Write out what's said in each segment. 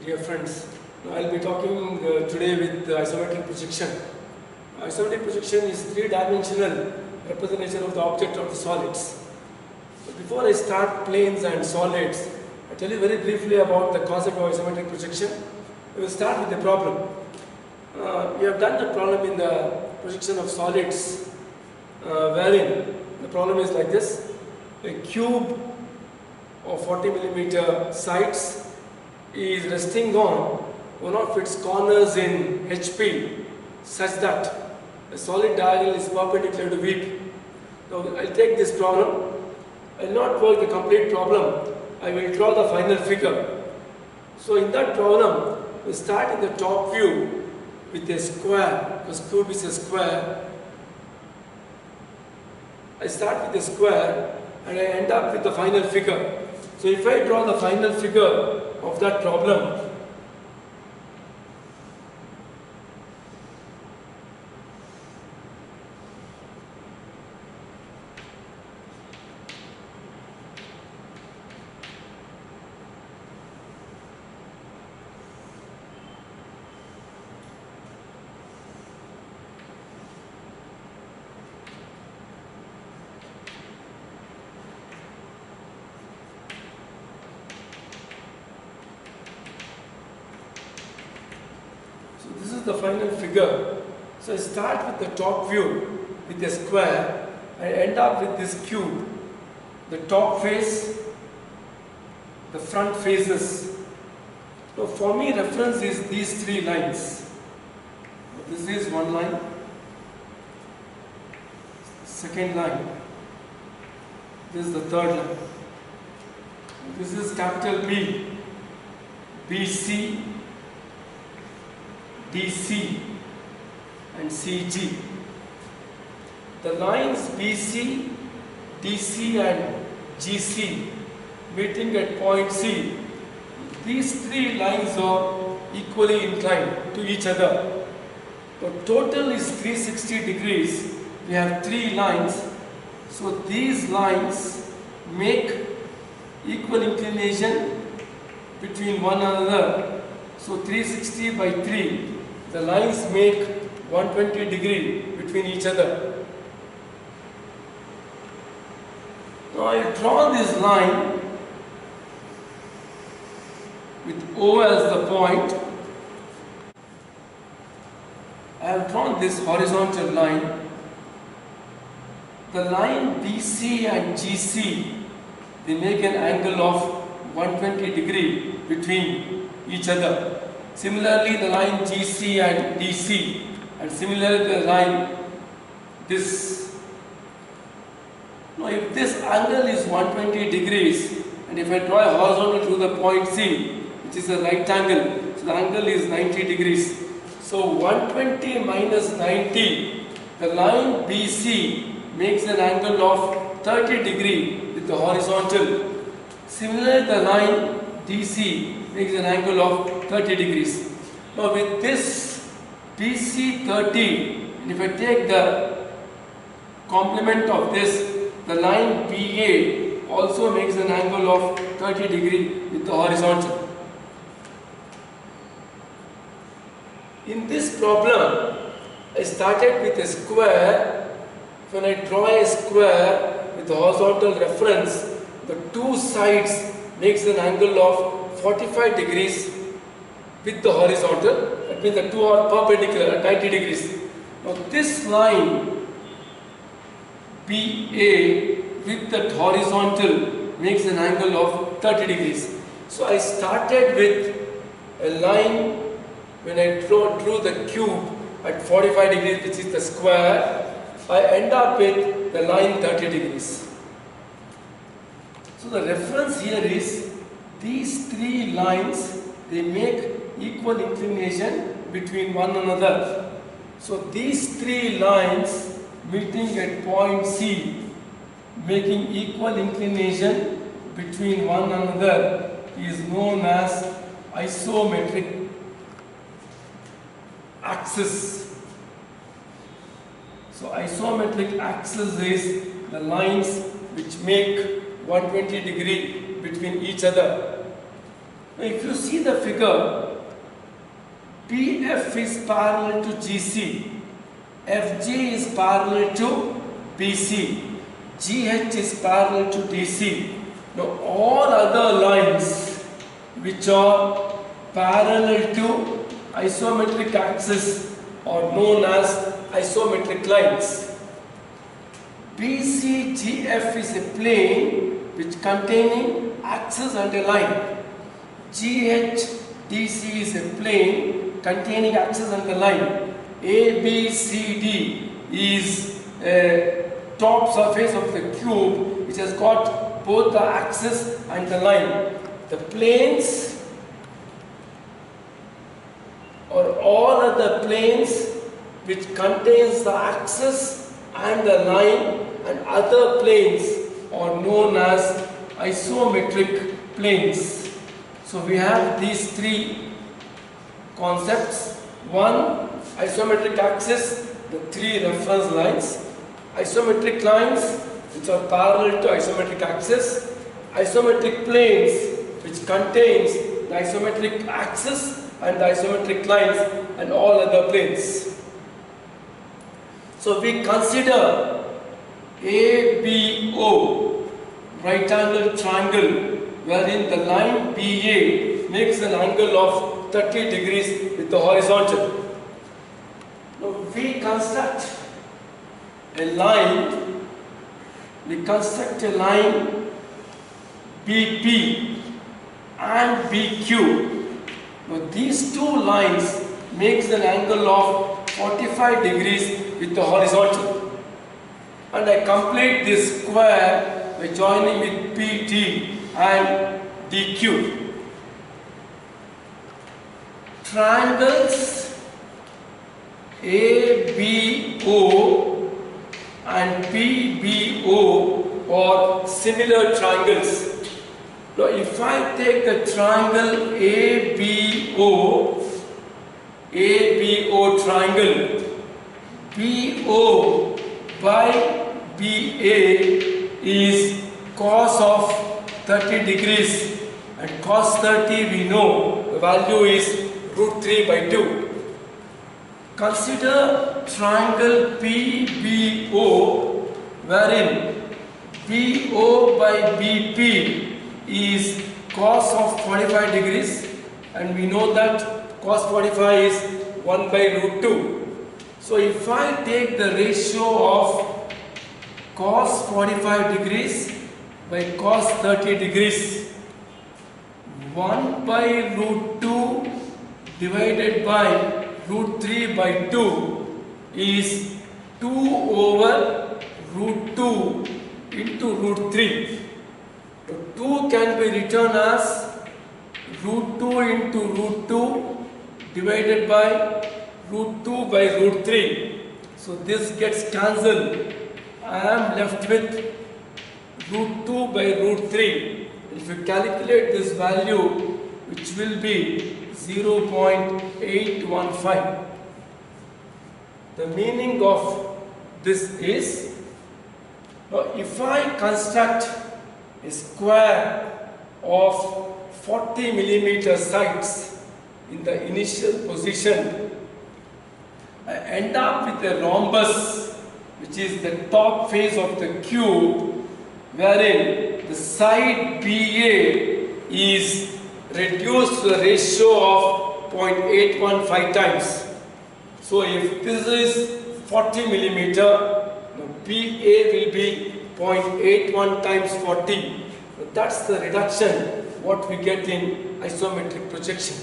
Dear friends, I'll be talking today with isometric projection. Isometric projection is three-dimensional representation of the object of the solids. So before I start planes and solids, I'll tell you very briefly about the concept of isometric projection. We will start with the problem. We have done the problem in the projection of solids, wherein the problem is like this: a cube of 40 millimeter sides is resting on one of its corners in HP such that a solid diagonal is perpendicular to VP. Now I'll take this problem. I will not work the complete problem. I will draw the final figure. So in that problem, we start in the top view with a square, because cube is a square. I start with a square and I end up with the final figure. So if I draw the final figure of that problem, this is the final figure. So I start with the top view with a square. I end up with this cube. The top face, the front faces. So for me, reference is these three lines. This is one line, second line, this is the third line. This is capital B, BC, DC and CG. The lines BC, DC and GC meeting at point C, these three lines are equally inclined to each other. The total is 360 degrees. We have three lines. So these lines make equal inclination between one another. So 360 by 3. The lines make 120 degree between each other. Now I draw this line with O as the point. I have drawn this horizontal line. The line BC and GC, they make an angle of 120 degree between each other. Similarly, the line GC and DC, and similarly the line this. Now if this angle is 120 degrees, and if I draw a horizontal through the point C, which is a right angle, so the angle is 90 degrees. So 120 minus 90, the line BC makes an angle of 30 degree with the horizontal. Similarly, the line DC makes an angle of 30 degrees. Now with this BC 30, and if I take the complement of this, the line BA also makes an angle of 30 degree with the horizontal. In this problem, I started with a square. When I draw a square with the horizontal reference, the two sides makes an angle of 45 degrees with the horizontal. That means the two are perpendicular at 90 degrees. Now this line BA with that horizontal makes an angle of 30 degrees. So I started with a line when I drew the cube at 45 degrees, which is the square. I end up with the line 30 degrees. So the reference here is these three lines, they make equal inclination between one another. So these three lines meeting at point C, making equal inclination between one another, is known as isometric axis. So isometric axis is the lines which make 120 degree between each other. Now if you see the figure, BF is parallel to GC, FG is parallel to BC, GH is parallel to DC. Now all other lines which are parallel to isometric axis are known as isometric lines. BCGF is a plane which containing axis and a line. GHDC is a plane containing axis and a line. ABCD is a top surface of the cube which has got both the axis and the line. The planes or all other planes which contains the axis and the line and other planes are known as isometric planes. So we have these three concepts. One, isometric axis, the three reference lines. Isometric lines which are parallel to isometric axis. Isometric planes which contains the isometric axis and the isometric lines and all other planes. So we consider ABO, right angle triangle, wherein the line BA makes an angle of 30 degrees with the horizontal. Now we construct a line, BP and BQ. Now these two lines makes an angle of 45 degrees with the horizontal. And I complete this square by joining with PT and DQ. Triangles ABO and PBO are similar triangles. Now if I take the triangle ABO triangle, BO by BA is cos of 30 degrees, and cos 30 we know the value is root 3 by 2. Consider triangle PBO, wherein BO by BP is cos of 45 degrees, and we know that cos 45 is 1 by root 2. So if I take the ratio of cos 45 degrees by cos 30 degrees, 1 by root 2 divided by root 3 by 2 is 2 over root 2 into root 3. So 2 can be written as root 2 into root 2 divided by root 2 by root 3. So this gets cancelled. I am left with root 2 by root 3. If you calculate this value, which will be 0.815. The meaning of this is, if I construct a square of 40 millimeter sides in the initial position, I end up with a rhombus, which is the top face of the cube, wherein the side BA is reduced to the ratio of 0.815 times. So if this is 40 millimeter, BA will be 0.81 times 40. So that's the reduction what we get in isometric projection.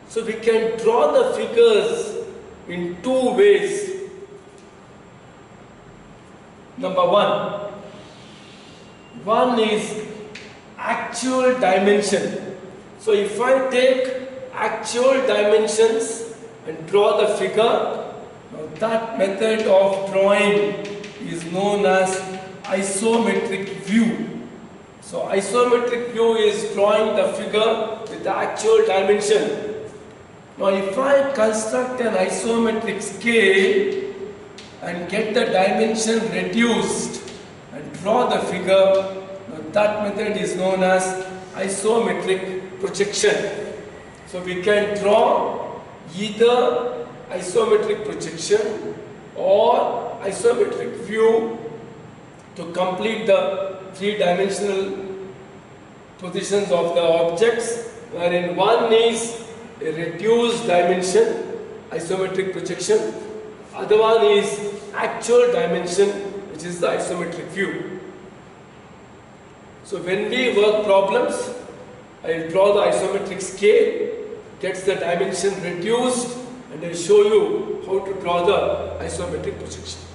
So we can draw the figures in two ways. Number one is actual dimension. So if I take actual dimensions and draw the figure, now that method of drawing is known as isometric view. So isometric view is drawing the figure with the actual dimension. Now if I construct an isometric scale and get the dimension reduced and draw the figure, now that method is known as isometric projection. So we can draw either isometric projection or isometric view to complete the three-dimensional positions of the objects, wherein one is a reduced dimension isometric projection, other one is actual dimension, which is the isometric view. So when we work problems, I will draw the isometric scale, gets the dimension reduced, and I will show you how to draw the isometric projection.